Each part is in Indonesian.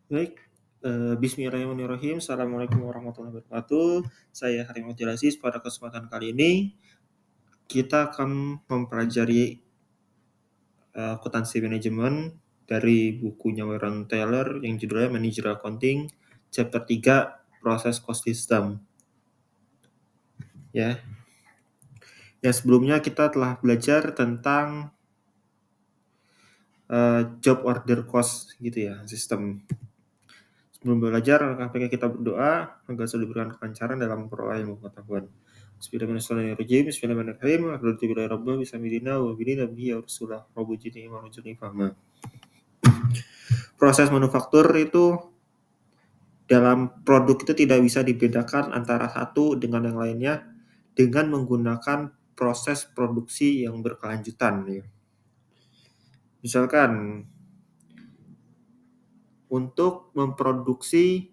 Baik, bismillahirrahmanirrahim. Assalamualaikum warahmatullahi wabarakatuh. Saya Harimau Aziz. Pada kesempatan kali ini, kita akan mempelajari akuntansi manajemen dari bukunya Warren Taylor yang judulnya Managerial Accounting, chapter 3, proses cost system. Ya. Yang sebelumnya kita telah belajar tentang job order cost gitu ya, sistem. Sebelum belajar, apakah kita berdoa agar selalu diberikan kelancaran dalam memperoleh ilmu pengetahuan. Bismillahirrahmanirrahim. Bismillahirrahmanirrahim. Alhamdulillah billahi rabbil bisamidina wa bini nabihi wa rasulah rabbu jini wa rujuni fahma. Proses manufaktur itu dalam produk itu tidak bisa dibedakan antara satu dengan yang lainnya dengan menggunakan proses produksi yang berkelanjutan. Ya. Misalkan untuk memproduksi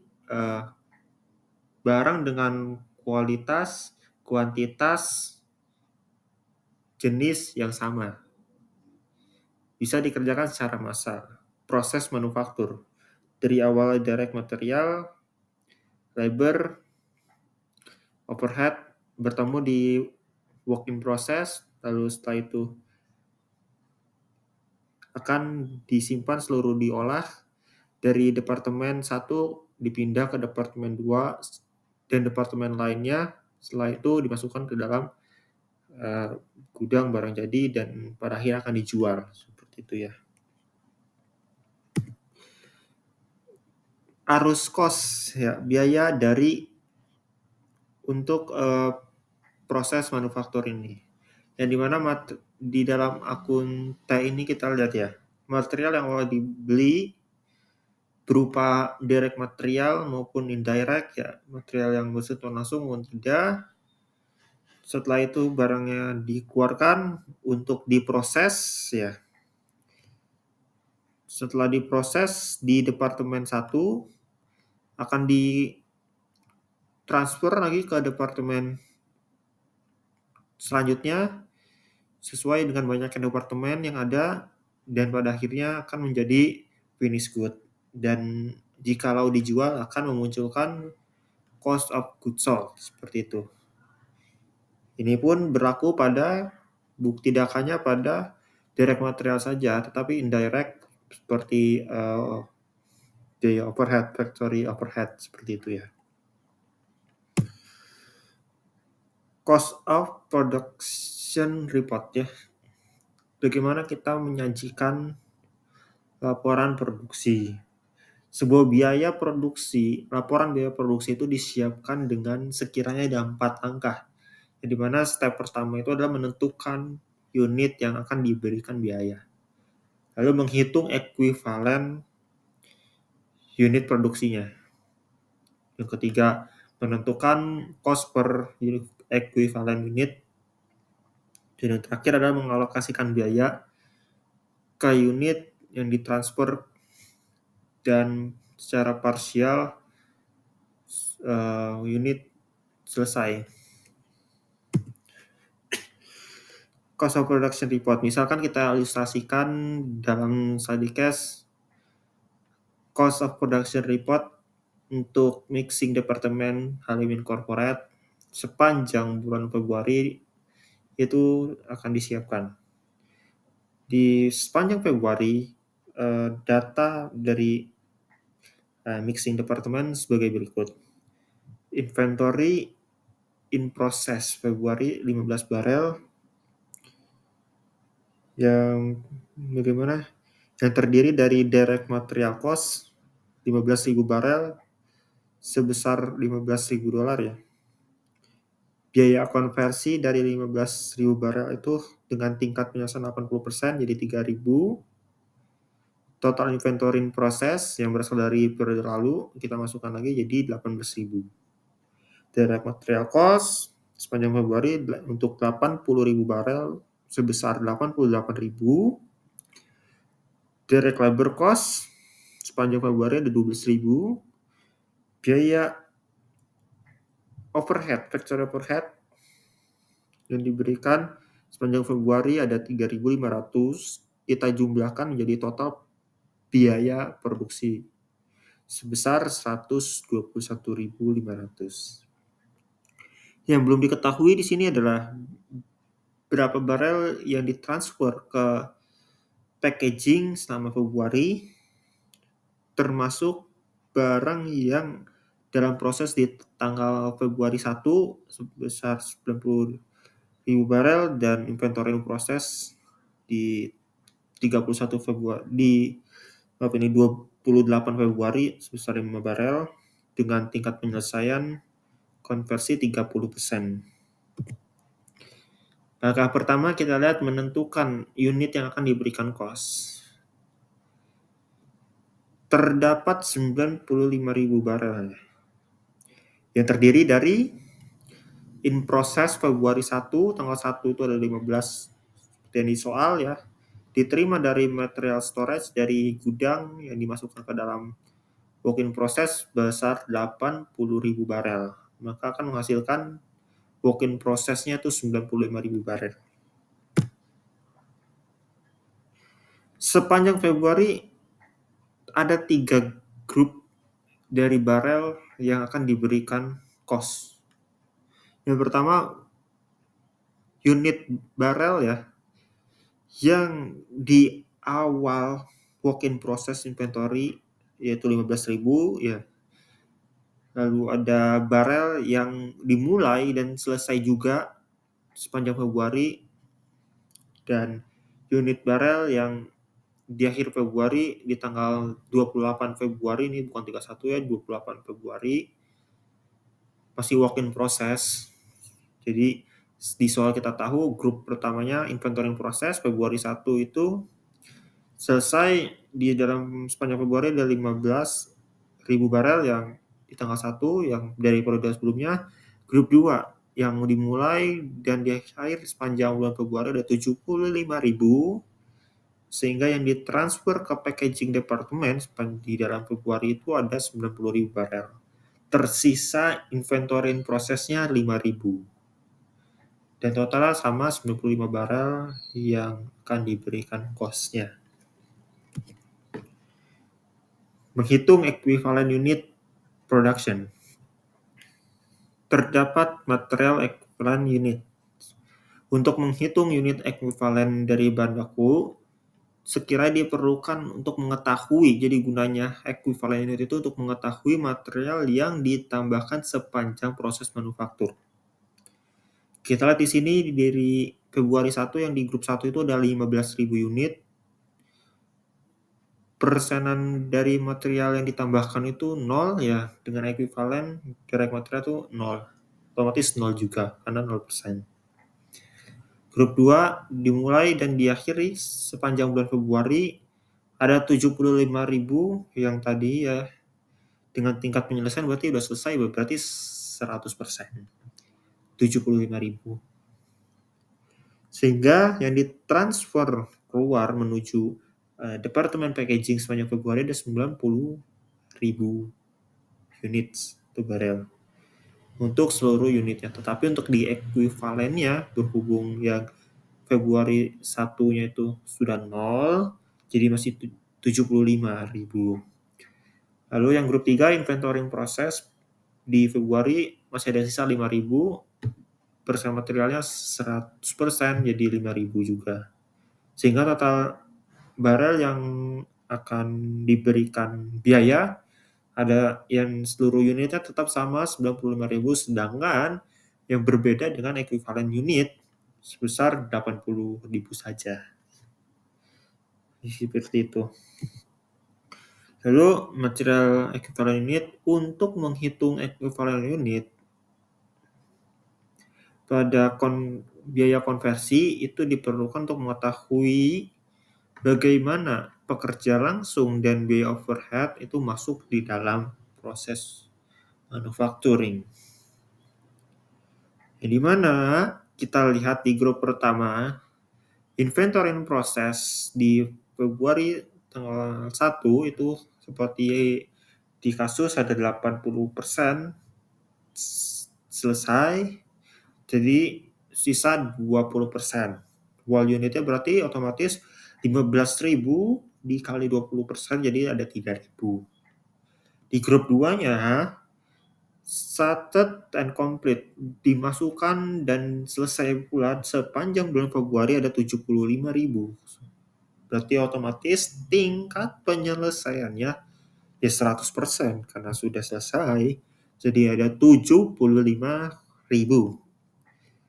barang dengan kualitas, kuantitas, jenis yang sama. Bisa dikerjakan secara massal. Proses manufaktur. Dari awal direct material, labor, overhead, bertemu di work in process, lalu setelah itu akan disimpan seluruh diolah dari departemen 1 dipindah ke departemen 2 dan departemen lainnya, setelah itu dimasukkan ke dalam gudang barang jadi dan pada akhirnya akan dijual seperti itu ya. Arus cost ya, biaya dari untuk proses manufaktur ini. Yang dimana di dalam akun T ini kita lihat ya, material yang mau dibeli berupa direct material maupun indirect ya, material yang bersentuhan langsung maupun tidak. Setelah itu barangnya dikeluarkan untuk diproses ya. Setelah diproses di departemen 1 akan ditransfer lagi ke departemen selanjutnya sesuai dengan banyaknya departemen yang ada dan pada akhirnya akan menjadi finished good dan jikalau dijual akan memunculkan cost of goods sold seperti itu. Ini pun berlaku pada tidak hanya pada direct material saja tetapi indirect seperti the overhead, factory overhead seperti itu ya. Cost of production report ya. Bagaimana kita menyajikan laporan produksi. Sebuah biaya produksi, laporan biaya produksi itu disiapkan dengan sekiranya ada 4 langkah. Di mana step pertama itu adalah menentukan unit yang akan diberikan biaya. Lalu menghitung ekuivalen unit produksinya. Yang ketiga, menentukan cost per ekuivalen unit. Dan yang terakhir adalah mengalokasikan biaya ke unit yang ditransfer dan secara parsial unit selesai. Cost of production report. Misalkan kita ilustrasikan dalam study case cost of production report untuk mixing departemen Halimin Corporate sepanjang bulan Februari itu akan disiapkan. Di sepanjang Februari, data dari mixing departemen sebagai berikut. Inventory in process Februari 15 barel. Yang bagaimana? Yang terdiri dari direct material cost 15.000 barel sebesar $15.000 ya. Biaya konversi dari 15.000 barel itu dengan tingkat penyelesaian 80% jadi 3.000. Total inventory in process yang berasal dari periode lalu kita masukkan lagi jadi 18.000. Direct material cost sepanjang Februari untuk 80.000 barel sebesar 88.000. Direct labor cost sepanjang Februari ada 12.000. Biaya overhead, factory overhead yang diberikan sepanjang Februari ada 3.500. Kita jumlahkan menjadi total biaya produksi sebesar 121.500. Yang belum diketahui di sini adalah berapa barel yang ditransfer ke packaging selama Februari, termasuk barang yang dalam proses di tanggal Februari 1 sebesar 90.000 barel dan inventory proses di 31 Februari di 28 Februari sebesar 5 barel dengan tingkat penyelesaian konversi 30%. Langkah pertama kita lihat menentukan unit yang akan diberikan cost. Terdapat 95.000 barel yang terdiri dari in process Februari 1, tanggal 1 itu ada 15 seperti yang di soal ya, diterima dari material storage dari gudang yang dimasukkan ke dalam work in process besar 80.000 barel, maka akan menghasilkan work in process-nya itu 95.000 barel. Sepanjang Februari ada 3 grup dari barel yang akan diberikan cost. Yang pertama, unit barel ya, yang di awal work in process inventory yaitu 15.000 ya. Lalu ada barel yang dimulai dan selesai juga sepanjang Februari, dan unit barel yang di akhir Februari di tanggal 28 Februari, ini bukan 31 ya, 28 Februari masih work in process. Jadi di soal kita tahu grup pertamanya inventory in process Februari 1 itu selesai di dalam sepanjang Februari ada 15.000 barel yang di tanggal 1 yang dari periode sebelumnya. Grup 2 yang dimulai dan di akhir sepanjang bulan Februari ada 75.000, sehingga yang ditransfer ke packaging department di dalam Februari itu ada 90.000 barel. Tersisa inventory in process-nya 5.000. Dan totalnya sama 95 barel yang akan diberikan cost-nya. Menghitung equivalent unit production. Terdapat material equivalent unit. Untuk menghitung unit equivalent dari bahan baku, sekiranya diperlukan untuk mengetahui, jadi gunanya equivalent unit itu untuk mengetahui material yang ditambahkan sepanjang proses manufaktur. Kita lihat di sini dari Februari 1 yang di grup 1 itu ada 15.000 unit. Persenan dari material yang ditambahkan itu 0 ya, dengan ekuivalen direct material itu 0. Otomatis 0 juga karena 0%. Grup 2 dimulai dan diakhiri sepanjang bulan Februari ada 75.000 yang tadi ya, dengan tingkat penyelesaian berarti udah selesai, berarti 100%. 75.000. Sehingga yang ditransfer keluar menuju Departemen Packaging sepanjang Februari ada 90.000 unit itu barel untuk seluruh unitnya. Tetapi untuk di ekuivalennya, berhubung yang Februari 1-nya itu sudah 0, jadi masih 75.000. Lalu yang grup 3 inventory proses di Februari masih ada sisa 5.000, persen materialnya 100%, jadi 5.000 juga. Sehingga total barel yang akan diberikan biaya ada yang seluruh unitnya tetap sama 95.000, sedangkan yang berbeda dengan ekuivalen unit sebesar 80.000 saja. Seperti itu. Lalu material ekuivalen unit, untuk menghitung ekuivalen unit pada biaya konversi itu diperlukan untuk mengetahui bagaimana pekerja langsung dan biaya overhead itu masuk di dalam proses manufacturing. Di mana kita lihat di grup pertama, inventory in process di Februari tanggal 1 itu seperti di kasus ada 80% selesai, jadi sisa 20%. Wall unitnya berarti otomatis 15.000 dikali 20%, jadi ada 3.000. Di grup 2-nya, started and complete dimasukkan dan selesai pula sepanjang bulan Februari ada 75.000. Berarti otomatis tingkat penyelesaiannya ya 100% karena sudah selesai. Jadi ada 75.000.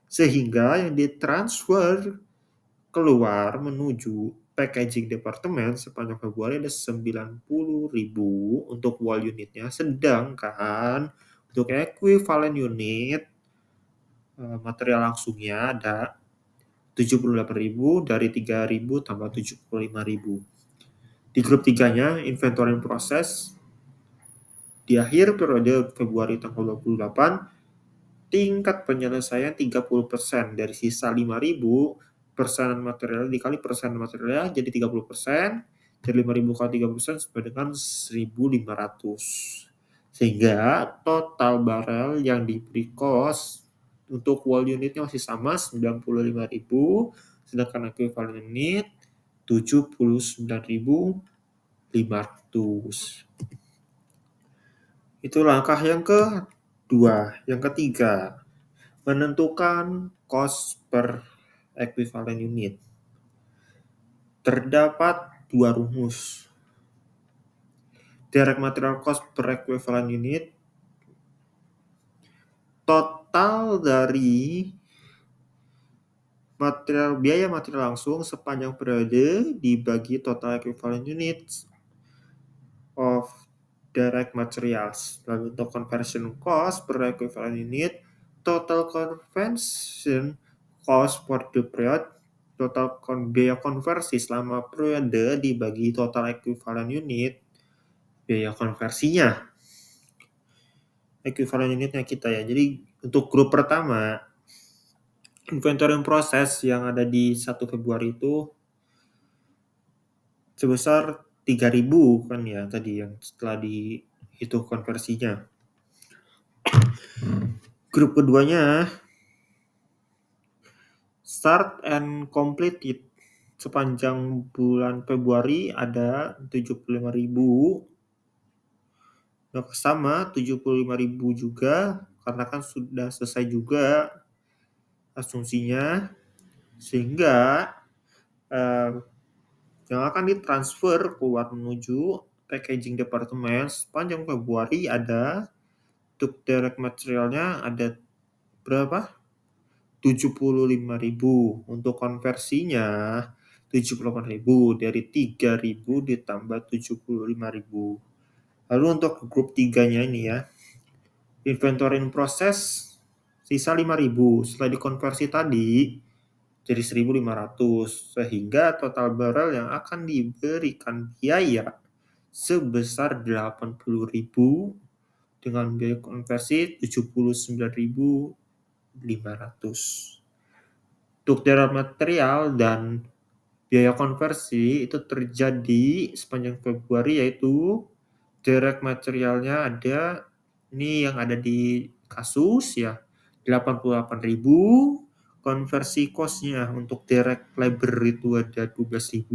Sehingga yang ditransfer keluar menuju packaging departemen sepanjang Februari ada 90.000 untuk wall unitnya, sedangkan untuk equivalent unit material langsungnya ada 78.000 dari 3.000 tambah 75.000. Di grup 3-nya inventory proses di akhir periode Februari tanggal 28 tingkat penyelesaian 30% dari sisa 5.000 persenan material dikali persenan materialnya jadi 30%, jadi 5.000 kali 30% sama dengan 1.500. Sehingga total barel yang diberi cost untuk wall unitnya masih sama 95.000, sedangkan equivalent unit 79.500. Itu langkah yang kedua. Yang ketiga, menentukan cost per equivalent unit. Terdapat dua rumus. Direct material cost per equivalent unit total dari biaya material langsung sepanjang periode dibagi total equivalent units of direct materials. Lalu untuk conversion cost per equivalent unit, total conversion cost for the period, total biaya konversi selama periode dibagi total equivalent unit, biaya konversinya. Equivalent unitnya kita ya. Jadi untuk grup pertama, inventory proses yang ada di 1 Februari itu sebesar 3.000 kan ya tadi yang setelah dihitung konversinya. Grup keduanya start and completed sepanjang bulan Februari ada 75.000. Nah, sama 75.000 juga karena kan sudah selesai juga asumsinya, sehingga yang akan ditransfer keluar menuju packaging departemen sepanjang Februari ada untuk direct materialnya ada berapa? 75.000. Untuk konversinya 78.000 dari 3.000 ditambah 75.000. Lalu untuk grup 3-nya ini ya, inventory in process sisa 5.000 setelah dikonversi tadi jadi 1.500, sehingga total barrel yang akan diberikan biaya sebesar 80.000 dengan biaya konversi 79.500. Untuk direct material dan biaya konversi itu terjadi sepanjang Februari, yaitu direct materialnya ada ini yang ada di kasus ya 88.000, konversi cost-nya untuk direct labor itu ada 12.000,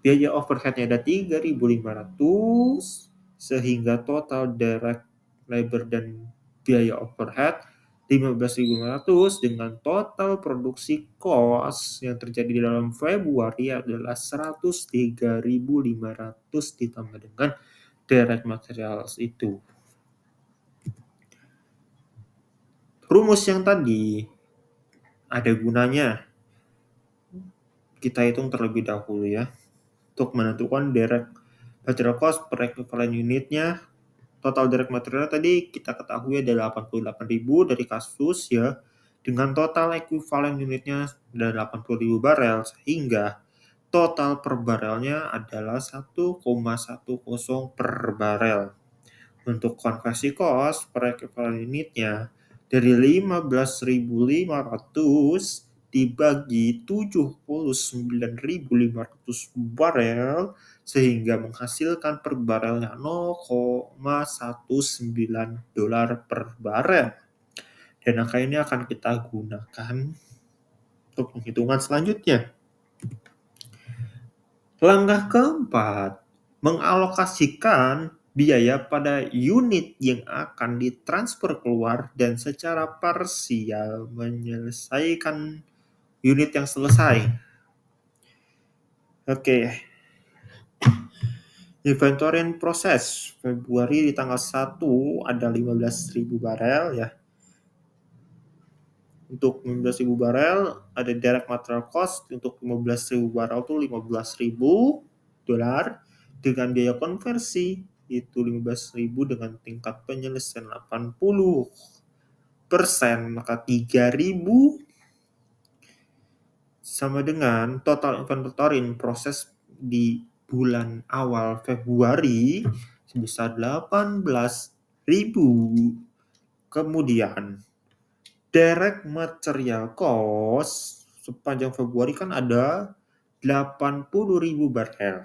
biaya overhead-nya ada 3.500, sehingga total direct labor dan biaya overhead 15.500 dengan total produksi cost yang terjadi di dalam Februari adalah 103.500 ditambah dengan direct materials itu. Rumus yang tadi ada gunanya kita hitung terlebih dahulu ya untuk menentukan direct material cost per equivalent unitnya. Total direct material tadi kita ketahui ada 88.000 dari kasus ya, dengan total equivalent unitnya ada 80.000 barel, sehingga total per barelnya adalah 1,10 per barel. Untuk konversi cost per equivalent unitnya dari 15.500 dibagi 79.500 barel sehingga menghasilkan per barelnya $0,19 per barel. Dan angka ini akan kita gunakan untuk penghitungan selanjutnya. Langkah keempat, mengalokasikan biaya pada unit yang akan ditransfer keluar dan secara parsial menyelesaikan unit yang selesai. Oke. Inventory proses Februari di tanggal 1 ada 15.000 barel ya. Untuk 15.000 barel ada direct material cost untuk 15.000 barel itu 15.000 dolar dengan biaya konversi itu 15.000 dengan tingkat penyelesaian 80%, maka 3.000 sama dengan total inventory proses di bulan awal Februari sebesar 18.000. Kemudian direct material cost sepanjang Februari kan ada 80.000 barel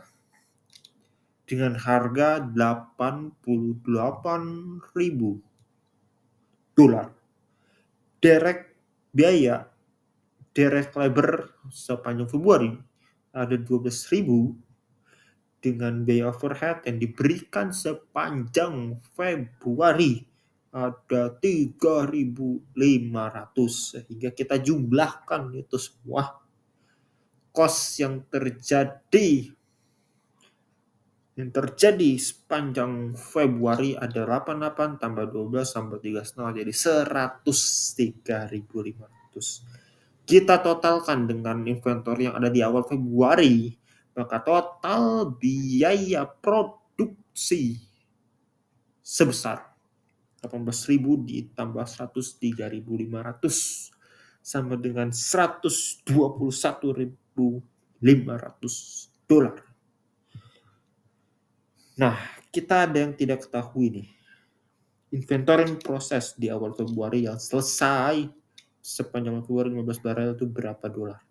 dengan harga 88.000 dolar. Biaya direct labor sepanjang Februari ada 12.000 dengan biaya overhead yang diberikan sepanjang Februari ada 3.500, sehingga kita jumlahkan itu semua cost yang terjadi sepanjang Februari ada 88 tambah 12 tambah 3,5 jadi 103.500. Kita totalkan dengan inventory yang ada di awal Februari, maka total biaya produksi sebesar 18.000 ditambah 103.500 sama dengan 121.500 dolar. Nah, kita ada yang tidak ketahui nih. Inventory proses di awal Februari yang selesai sepanjang Februari 15 barel itu berapa dolar?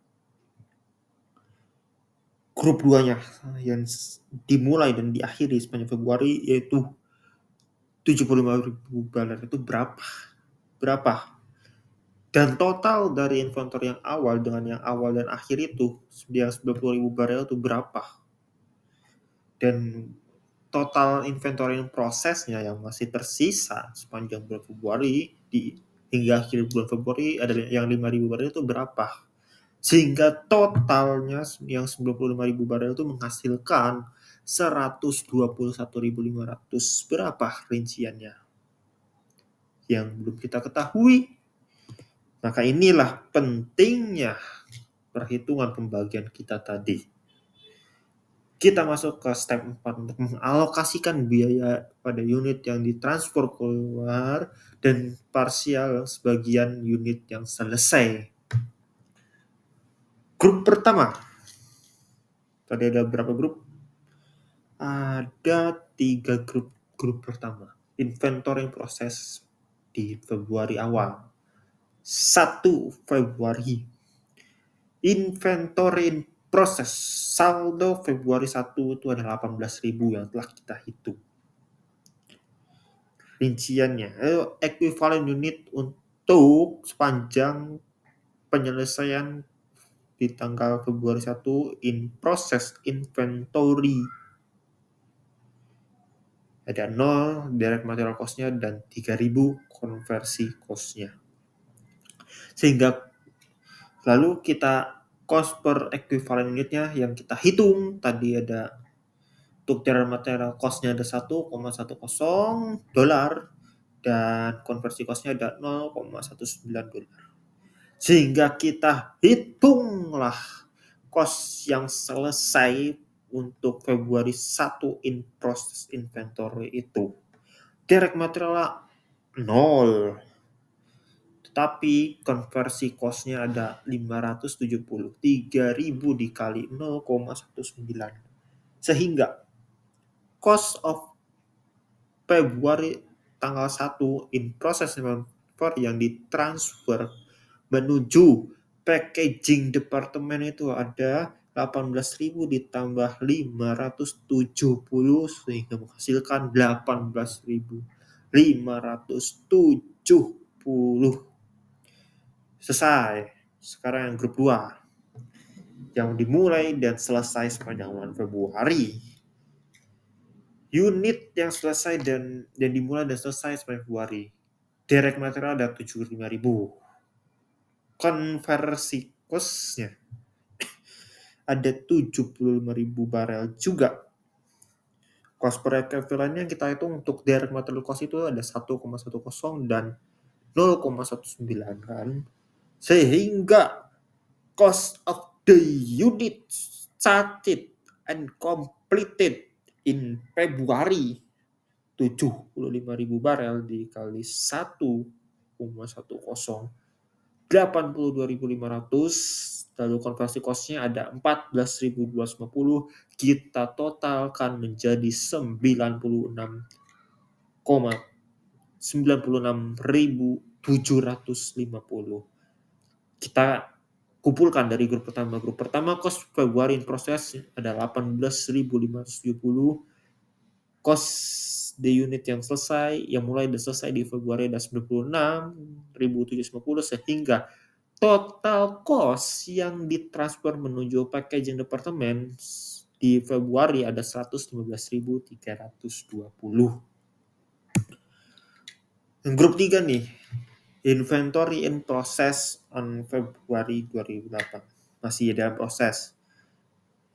Grup 2-nya yang dimulai dan diakhiri sepanjang Februari yaitu 75.000 barel itu berapa? Dan total dari inventory yang awal dengan yang awal dan akhir itu yang 90.000 barel itu berapa? Dan total inventory prosesnya yang masih tersisa sepanjang bulan Februari hingga akhir bulan Februari ada yang 5.000 barel itu berapa? Sehingga totalnya yang 95.000 barel itu menghasilkan 121.500. Berapa rinciannya? Yang belum kita ketahui. Maka inilah pentingnya perhitungan pembagian kita tadi. Kita masuk ke step 4 untuk mengalokasikan biaya pada unit yang ditransfer keluar dan parsial sebagian unit yang selesai. Grup pertama. Tadi ada berapa grup? Ada 3 grup. Grup pertama, inventory proses di Februari awal. 1 Februari. Inventory proses saldo Februari 1 itu ada 18.000 yang telah kita hitung. Rinciannya, equivalent unit untuk sepanjang penyelesaian di tanggal Februari 1 in process inventory. Ada 0 direct material cost-nya dan 3.000 konversi cost-nya. Sehingga lalu kita cost per equivalent unitnya yang kita hitung tadi ada untuk direct material cost-nya ada 1,10 dolar dan konversi cost-nya ada 0,19 dolar. Sehingga kita hitunglah cost yang selesai untuk Februari 1 in process inventory itu. Direct material 0. Tetapi konversi cost-nya ada 570. 3.000 dikali 0,19. Sehingga cost of Februari tanggal 1 in process inventory yang ditransfer menuju packaging departemen itu ada 18.000 ditambah 570 sehingga menghasilkan 18.570. Selesai. Sekarang yang grup 2 yang dimulai dan selesai sepanjang bulan Februari Unit yang selesai dan dimulai dan selesai Februari. Direct material ada 75.000. Konversi cost-nya ada 75.000 barel juga. Cost per equivalent yang kita hitung untuk direct material cost itu ada 1,10 dan 0,19 kan. Sehingga cost of the unit started and completed in February 75.000 barel dikali 1,10 82.500, lalu konversi cost-nya ada 14.250, kita totalkan menjadi 96.750. Kita kumpulkan dari grup pertama. Grup pertama cost Februari in process ada 18.570. Cost the unit yang selesai, yang mulai dan selesai di Februari ada 96.750, sehingga total cost yang ditransfer menuju packaging department di Februari ada 115.320. Grup 3 nih, inventory in process on Februari 2008. Masih dalam proses.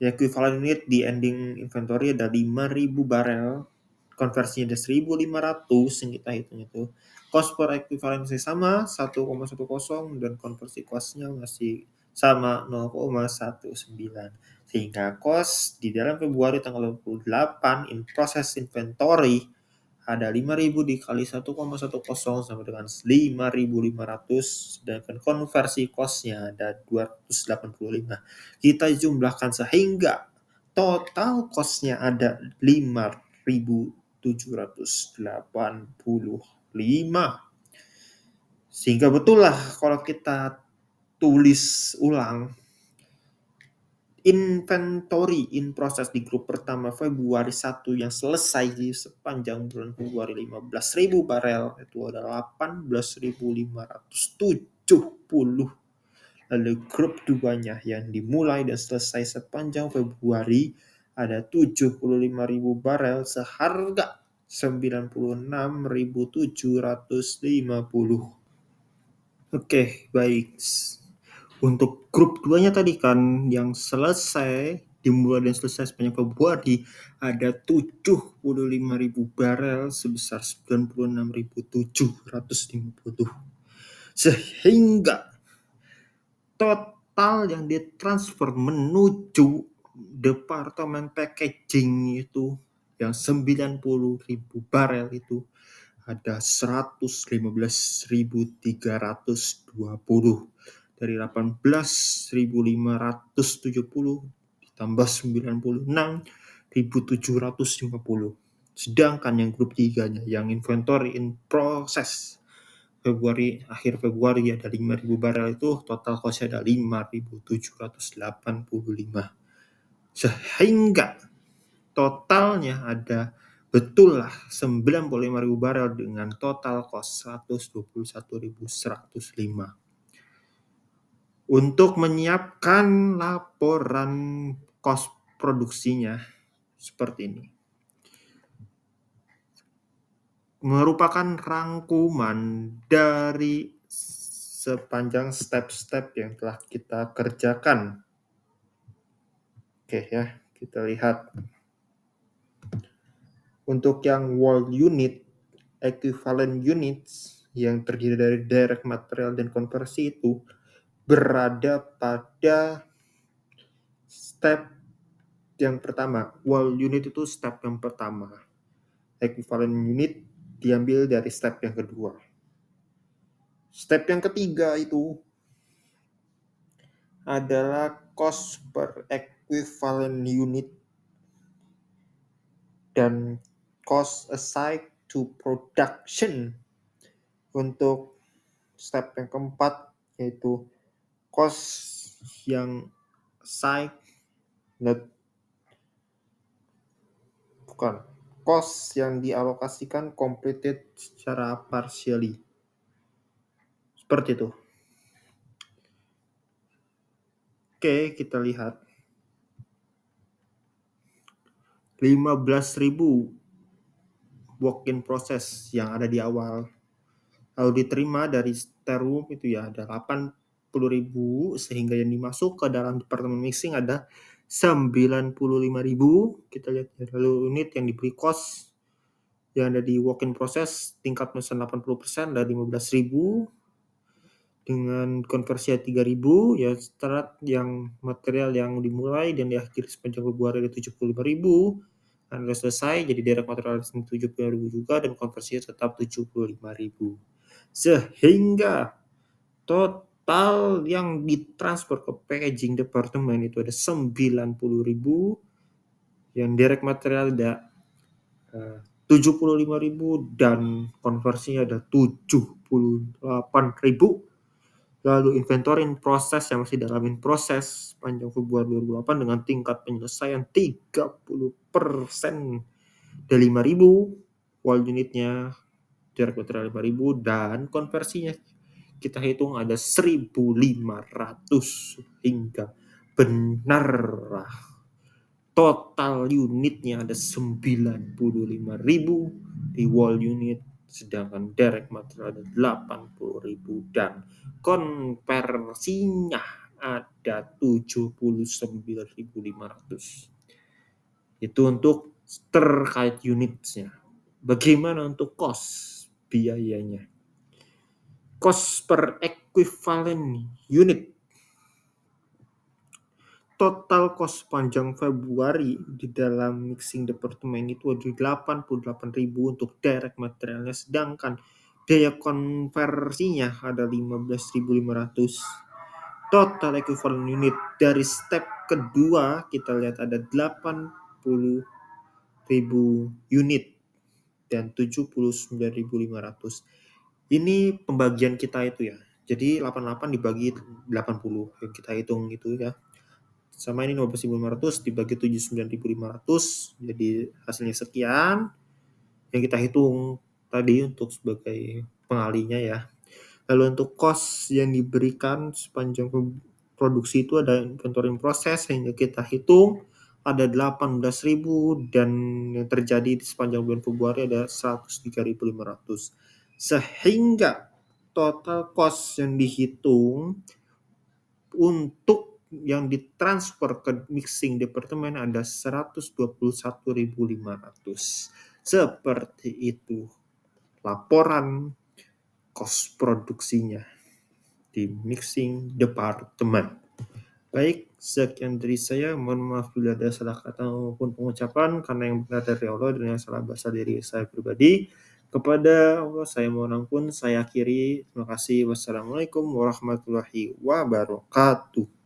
Equivalent unit di ending inventory ada 5.000 barel, konversinya ada 1.500 yang kita hitung itu. Cost per equivalent masih sama 1,10 dan konversi cost-nya masih sama 0,19. Sehingga cost di dalam Februari tanggal 28 in process inventory ada 5.000 dikali 1,10 sama dengan 5.500, sedangkan konversi cost-nya ada 285. Kita jumlahkan sehingga total cost-nya ada 5.785. Sehingga betul lah kalau kita tulis ulang, inventory in process di grup pertama Februari 1 yang selesai di sepanjang bulan Februari 15.000 barel itu adalah 18.570. Lalu grup 2-nya yang dimulai dan selesai sepanjang Februari ada 75.000 barel seharga 96.750. Oke, baik. Untuk grup 2-nya tadi kan yang selesai dimulai dan selesai sepanjang Februari ada 75.000 barel sebesar 96.750. Sehingga total yang ditransfer menuju departemen packaging itu yang 90.000 barel itu ada 115.320 dari 18.570 ditambah 96.750. Sedangkan yang grup 3-nya yang inventory in process akhir Februari ada 5.000 barel itu total cost-nya ada 5.785. Sehingga totalnya ada betul lah 95.000 barel dengan total cost 121.105. Untuk menyiapkan laporan cost produksinya seperti ini. Merupakan rangkuman dari sepanjang step-step yang telah kita kerjakan. Oke ya, kita lihat. Untuk yang wall unit, equivalent units yang terdiri dari direct material dan konversi itu berada pada step yang pertama. Wall unit itu step yang pertama. Equivalent unit diambil dari step yang kedua. Step yang ketiga itu adalah cost per equivalent unit dan cost assigned to production. Untuk step yang keempat yaitu cost yang assigned cost yang dialokasikan completed secara partially. Seperti itu. Oke, kita lihat. 15.000 work in process yang ada di awal. Lalu diterima dari Sterum itu ya ada 80.000, sehingga yang dimasuk ke dalam departemen mixing ada 95.000. Kita lihat ya. Lalu unit yang diberi cost yang ada di work in process tingkat pemesan 80% dari 15.000 dengan konversi 3.000 ya. Start yang material yang dimulai dan diakhiri sepanjang Februari ada 75.000 dan sudah selesai jadi direct material 75.000 juga dan konversinya tetap 75.000, sehingga total yang ditransfer ke packaging departemen itu ada 90.000, yang direct material ada 75.000 dan konversinya ada 78.000. Lalu inventory in proses yang masih dalam in proses panjang Februari 2008 dengan tingkat penyelesaian 30% dari 5.000, wall unitnya direct material 5.000 dan konversinya kita hitung ada 1.500, hingga benar total unitnya ada 95.000 di wall unit, sedangkan direct material ada 80.000 dan konversinya ada 79.500. Itu untuk terkait unitnya. Bagaimana untuk cost biayanya? Cost per equivalent unit. Total cost panjang Februari di dalam mixing departemen itu ada 88.000 untuk direct materialnya, sedangkan biaya konversinya ada 15.500. Total equivalent unit dari step kedua kita lihat ada 80.000 unit dan 79.500. Ini pembagian kita itu ya. Jadi 88 dibagi 80 yang kita hitung itu ya. Sama ini 15.500 dibagi 79.500, jadi hasilnya sekian yang kita hitung tadi untuk sebagai pengalinya ya. Lalu untuk cost yang diberikan sepanjang produksi itu ada inventory in process sehingga kita hitung ada 18.000 dan yang terjadi di sepanjang bulan Februari ada 103.500, sehingga total cost yang dihitung untuk yang ditransfer ke mixing departemen ada 121.500. Seperti itu laporan cost produksinya di mixing departemen. Baik, sekian dari saya. Mohon maaf bila ada salah kata maupun pengucapan, karena yang benar dari Allah dan yang salah berasal dari saya pribadi. Kepada Allah saya mohon ampun. Saya akhiri. Terima kasih. Wassalamualaikum warahmatullahi wabarakatuh.